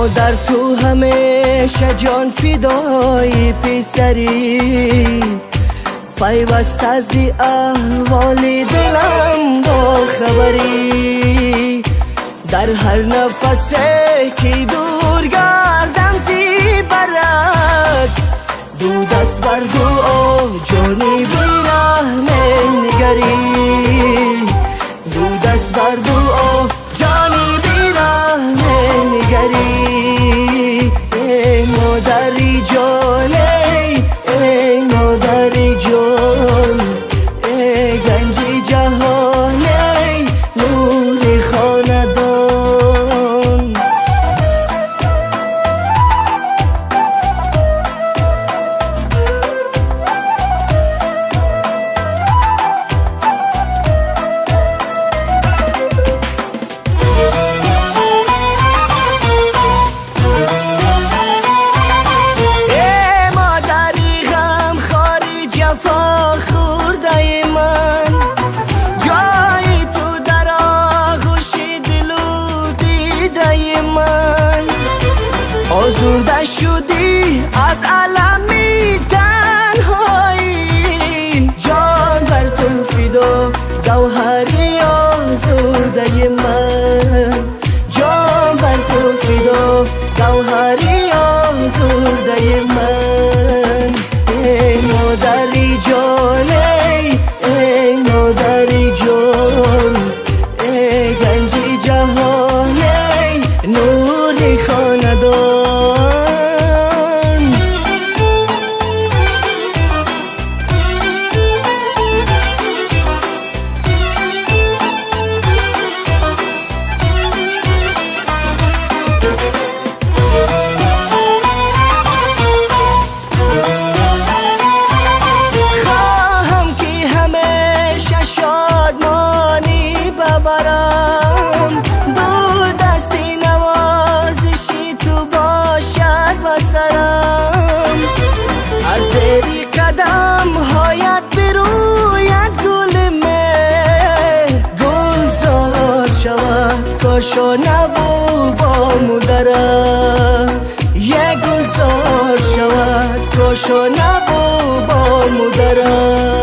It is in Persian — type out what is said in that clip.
مادر تو همیشه جان فدای پسری، پیوست از احوال دلم با خبری. در هر نفسه که دور گردم زی برک، دو دست بر دعا جانی بیرحم نگری، دو دست بر دعا جانی بیرحم نگری. ای مادری جان، ای مادری جان، ای گنج جهان، ای نور خاندان. آزرده شدی از علمی تنهایی، جان بر تو فدا گوهری آزرده من، جان بر تو فدا گوهری آزرده من. ای مادری جان، ای مادری جان، ای گنج جهان، ای نور خاندان. قدم هایت بروید گل مه، گلزار شود کاشانه و با مدرم، یک گلزار شود کاشانه و با مدرم.